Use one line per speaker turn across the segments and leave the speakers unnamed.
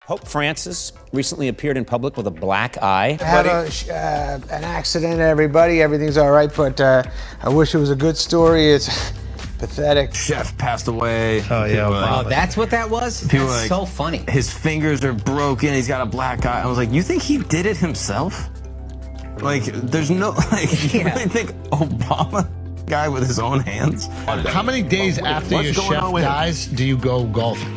Pope Francis recently appeared in public with a black eye.
I had an accident, everybody. Everything's all right, but I wish it was a good story. It's pathetic.
Chef passed away.
Oh, yeah.
Oh, that's what that was?
People
That's so funny.
His fingers are broken. He's got a black eye. I was like, you think he did it himself? Like, there's no, like, you really think Obama, guy with his own hands?
How many days after your chef dies do you go golfing?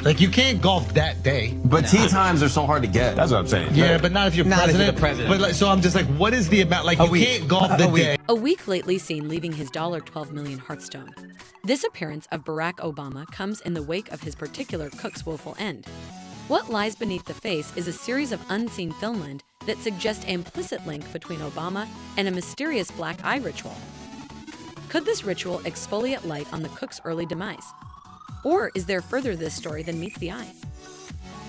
Like, you can't golf that day.
But tee times are so hard to get.
That's what I'm saying.
Yeah, but not if you're
Not if you're
president.
the president.
But like, so I'm just like, what is the amount? Like, you can't golf the day.
A week lately seen leaving his $12 million Hearthstone. This appearance of Barack Obama comes in the wake of his particular cook's woeful end. What lies beneath the face is a series of unseen filmland that suggest an implicit link between Obama and a mysterious black eye ritual. Could this ritual exfoliate light on the cook's early demise? Or is there further to this story than meets the eye?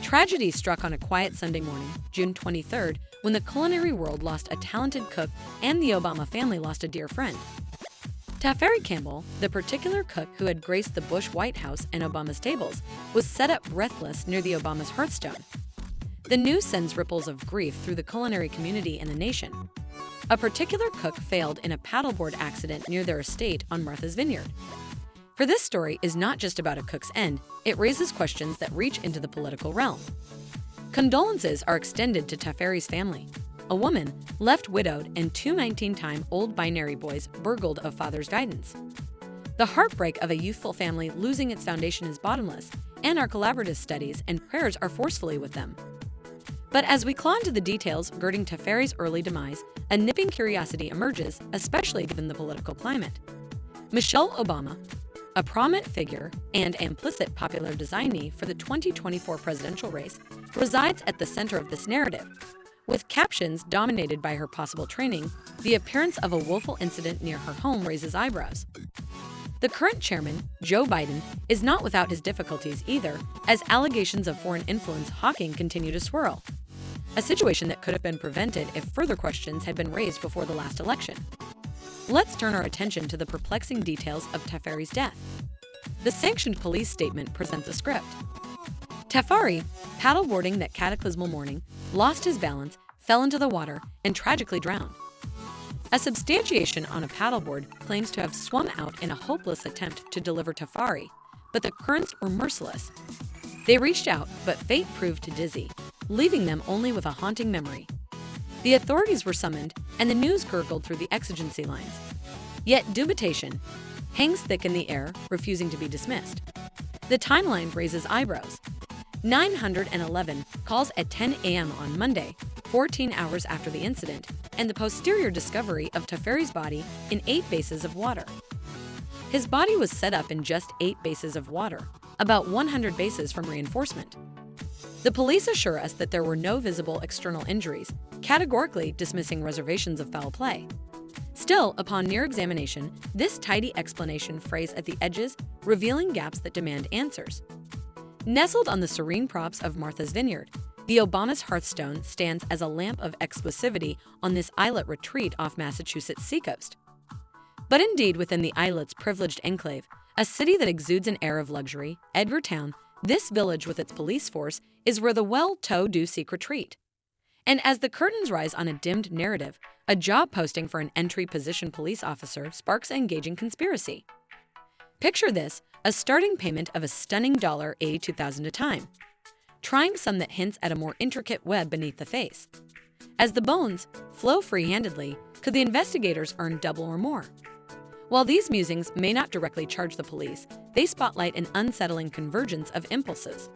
Tragedy struck on a quiet Sunday morning, June 23rd, when the culinary world lost a talented cook and the Obama family lost a dear friend. Tafari Campbell, the particular cook who had graced the Bush White House and Obama's tables, was set up breathless near the Obama's hearthstone. The news sends ripples of grief through the culinary community and the nation. A particular cook failed in a paddleboard accident near their estate on Martha's Vineyard. For this story is not just about a cook's end, it raises questions that reach into the political realm. Condolences are extended to Tafari's family, a woman left widowed and two 19-time-old binary boys burgled of father's guidance. The heartbreak of a youthful family losing its foundation is bottomless, and our collaborative studies and prayers are forcefully with them. But as we claw into the details girding Tafari's early demise, a nipping curiosity emerges, especially given the political climate. Michelle Obama, a prominent figure and implicit popular designee for the 2024 presidential race, resides at the center of this narrative. With captions dominated by her possible training, the appearance of a woeful incident near her home raises eyebrows. The current chairman, Joe Biden, is not without his difficulties either, as allegations of foreign influence hawking continue to swirl. A situation that could have been prevented if further questions had been raised before the last election. Let's turn our attention to the perplexing details of Tafari's death. The sanctioned police statement presents a script. Tafari, paddleboarding that cataclysmal morning, lost his balance, fell into the water, and tragically drowned. A substantiation on a paddleboard claims to have swum out in a hopeless attempt to deliver Tafari, but the currents were merciless. They reached out, but fate proved too dizzy, leaving them only with a haunting memory. The authorities were summoned, and the news gurgled through the exigency lines. Yet dubitation hangs thick in the air, refusing to be dismissed. The timeline raises eyebrows. 911 calls at 10 a.m. on Monday, 14 hours after the incident, and the posterior discovery of Tafari's body in 8 bases of water. His body was set up in just 8 bases of water, about 100 bases from reinforcement. The police assure us that there were no visible external injuries, categorically dismissing reservations of foul play. Still, upon near examination, this tidy explanation frays at the edges, revealing gaps that demand answers. Nestled on the serene props of Martha's Vineyard, the Obama's hearthstone stands as a lamp of exclusivity on this islet retreat off Massachusetts' seacoast. But indeed, within the islet's privileged enclave, a city that exudes an air of luxury, Edgartown, this village with its police force is where the well-to do seek retreat. And as the curtains rise on a dimmed narrative, a job posting for an entry-position police officer sparks an engaging conspiracy. Picture this, a starting payment of a stunning $82,000 a time, trying some that hints at a more intricate web beneath the face. As the bones flow free-handedly, could the investigators earn double or more? While these musings may not directly charge the police, they spotlight an unsettling convergence of impulses.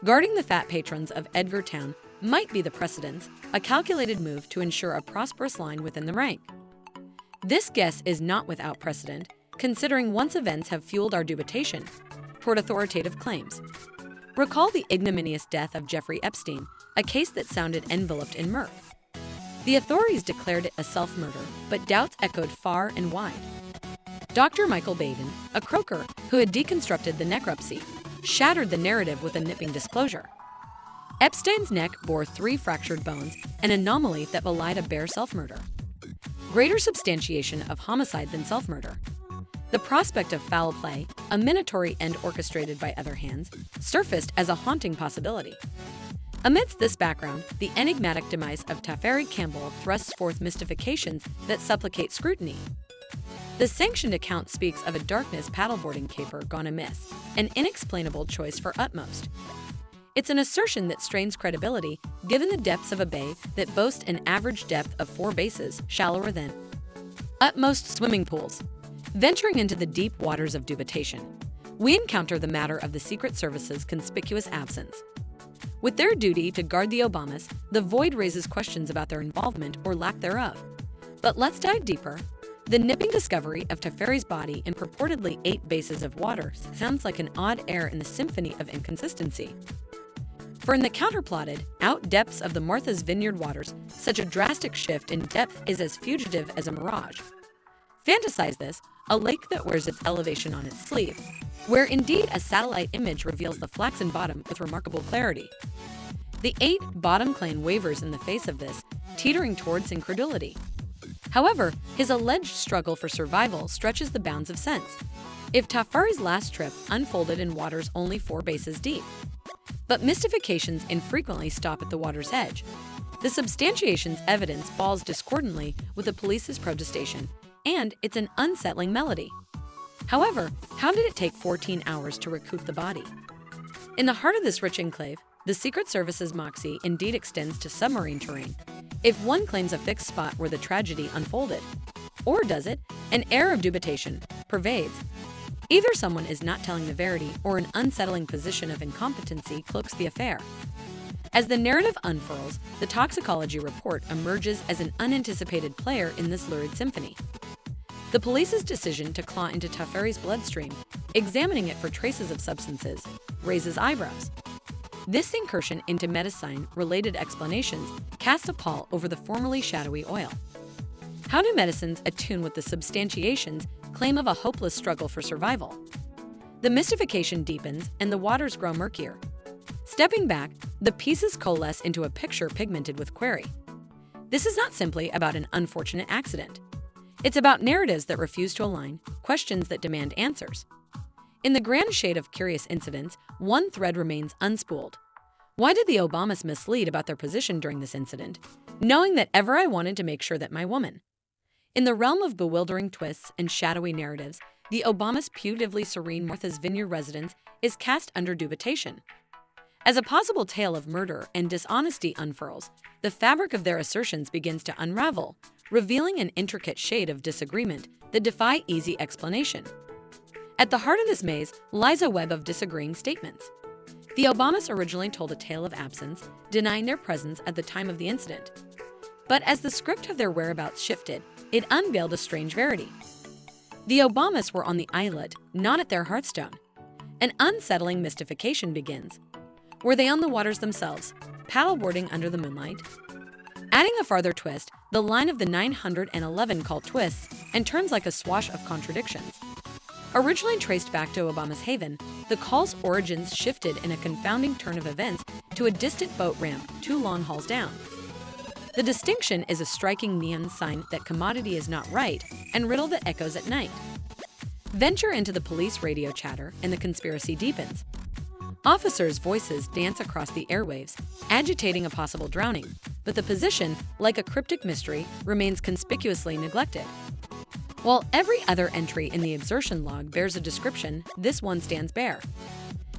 Guarding the fat patrons of Edgartown might be the precedence, a calculated move to ensure a prosperous line within the rank. This guess is not without precedent, considering once events have fueled our dubitation toward authoritative claims. Recall the ignominious death of Jeffrey Epstein, a case that sounded enveloped in mirth. The authorities declared it a self-murder, but doubts echoed far and wide. Dr. Michael Baden, a croaker who had deconstructed the necropsy, shattered the narrative with a nipping disclosure. Epstein's neck bore 3 fractured bones, an anomaly that belied a bare self-murder. Greater substantiation of homicide than self-murder. The prospect of foul play, a minatory end orchestrated by other hands, surfaced as a haunting possibility. Amidst this background, the enigmatic demise of Taferi Campbell thrusts forth mystifications that supplicate scrutiny. The sanctioned account speaks of a darkness paddleboarding caper gone amiss, an inexplainable choice for utmost. It's an assertion that strains credibility given the depths of a bay that boasts an average depth of 4 bases, shallower than utmost swimming pools. Venturing into the deep waters of dubitation, we encounter the matter of the Secret Service's conspicuous absence. With their duty to guard the Obamas, the void raises questions about their involvement or lack thereof. But let's dive deeper. The nipping discovery of Taferi's body in purportedly 8 bases of water sounds like an odd air in the symphony of inconsistency. For in the counterplotted, out depths of the Martha's Vineyard waters, such a drastic shift in depth is as fugitive as a mirage. Fantasize this, a lake that wears its elevation on its sleeve, where indeed a satellite image reveals the flaxen bottom with remarkable clarity. The 8-bottom claim wavers in the face of this, teetering towards incredulity. However, his alleged struggle for survival stretches the bounds of sense. If Tafari's last trip unfolded in waters only 4 bases deep. But mystifications infrequently stop at the water's edge. The substantiation's evidence falls discordantly with the police's protestation, and it's an unsettling melody. However, how did it take 14 hours to recoup the body? In the heart of this rich enclave, the Secret Service's moxie indeed extends to submarine terrain. If one claims a fixed spot where the tragedy unfolded, or does it, an air of dubitation pervades. Either someone is not telling the verity or an unsettling position of incompetency cloaks the affair. As the narrative unfurls, the toxicology report emerges as an unanticipated player in this lurid symphony. The police's decision to claw into Taferi's bloodstream, examining it for traces of substances, raises eyebrows. This incursion into medicine-related explanations casts a pall over the formerly shadowy oil. How do medicines attune with the substantiation's claim of a hopeless struggle for survival? The mystification deepens and the waters grow murkier. Stepping back, the pieces coalesce into a picture pigmented with query. This is not simply about an unfortunate accident. It's about narratives that refuse to align, questions that demand answers. In the grand shade of curious incidents, one thread remains unspooled. Why did the Obamas mislead about their position during this incident, knowing that ever I wanted to make sure that my woman? In the realm of bewildering twists and shadowy narratives, the Obamas' putatively serene Martha's Vineyard residence is cast under dubitation. As a possible tale of murder and dishonesty unfurls, the fabric of their assertions begins to unravel, revealing an intricate shade of disagreement that defy easy explanation. At the heart of this maze lies a web of disagreeing statements. The Obamas originally told a tale of absence, denying their presence at the time of the incident. But as the script of their whereabouts shifted, it unveiled a strange verity. The Obamas were on the islet, not at their hearthstone. An unsettling mystification begins. Were they on the waters themselves, paddleboarding under the moonlight? Adding a farther twist, the line of the 911 call twists and turns like a swash of contradictions. Originally traced back to Obama's haven, the call's origins shifted in a confounding turn of events to a distant boat ramp 2 long hauls down. The distinction is a striking neon sign that commodity is not right and riddle that echoes at night. Venture into the police radio chatter and the conspiracy deepens. Officers' voices dance across the airwaves, agitating a possible drowning, but the position, like a cryptic mystery, remains conspicuously neglected. While every other entry in the exertion log bears a description, this one stands bare.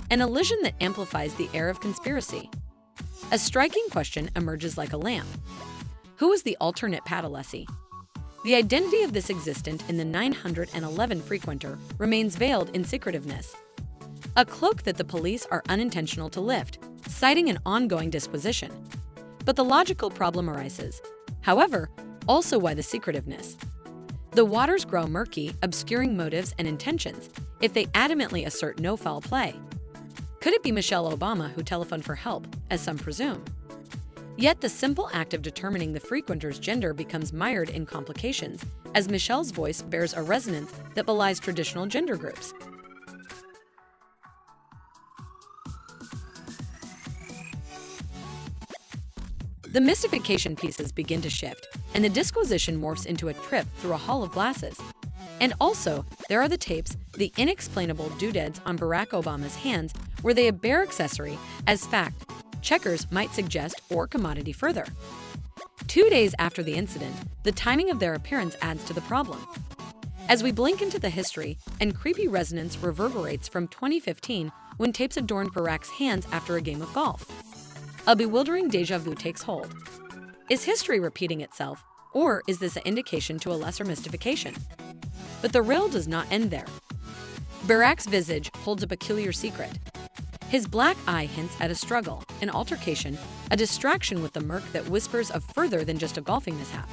An elision that amplifies the air of conspiracy. A striking question emerges like a lamp. Who was the alternate paddle lessee? The identity of this existent in the 911 frequenter remains veiled in secretiveness. A cloak that the police are unintentional to lift, citing an ongoing disquisition. But the logical problem arises. However, also why the secretiveness? The waters grow murky, obscuring motives and intentions if they adamantly assert no foul play. Could it be Michelle Obama who telephoned for help, as some presume? Yet the simple act of determining the frequenter's gender becomes mired in complications, as Michelle's voice bears a resonance that belies traditional gender groups. The mystification pieces begin to shift, and the disquisition morphs into a trip through a hall of glasses. And also, there are the tapes, the inexplainable doodads on Barack Obama's hands, where they a bare accessory as fact checkers might suggest or commodity further. 2 days after the incident, the timing of their appearance adds to the problem. As we blink into the history, and creepy resonance reverberates from 2015 when tapes adorned Barack's hands after a game of golf. A bewildering deja vu takes hold. Is history repeating itself, or is this an indication to a lesser mystification? But the riddle does not end there. Barack's visage holds a peculiar secret. His black eye hints at a struggle, an altercation, a distraction with the murk that whispers of further than just a golfing mishap.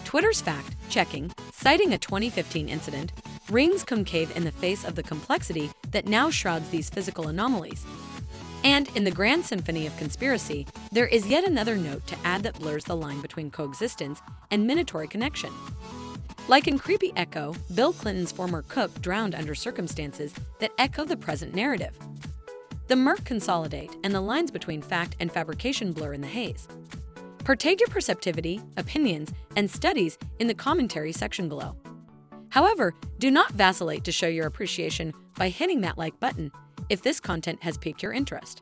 Twitter's fact-checking, citing a 2015 incident, rings concave in the face of the complexity that now shrouds these physical anomalies. And in the grand symphony of conspiracy, there is yet another note to add that blurs the line between coexistence and minatory connection. Like in Creepy Echo, Bill Clinton's former cook drowned under circumstances that echo the present narrative. The murk consolidate, and the lines between fact and fabrication blur in the haze. Partake your perceptivity, opinions, and studies in the commentary section below. However, do not vacillate to show your appreciation by hitting that like button if this content has piqued your interest.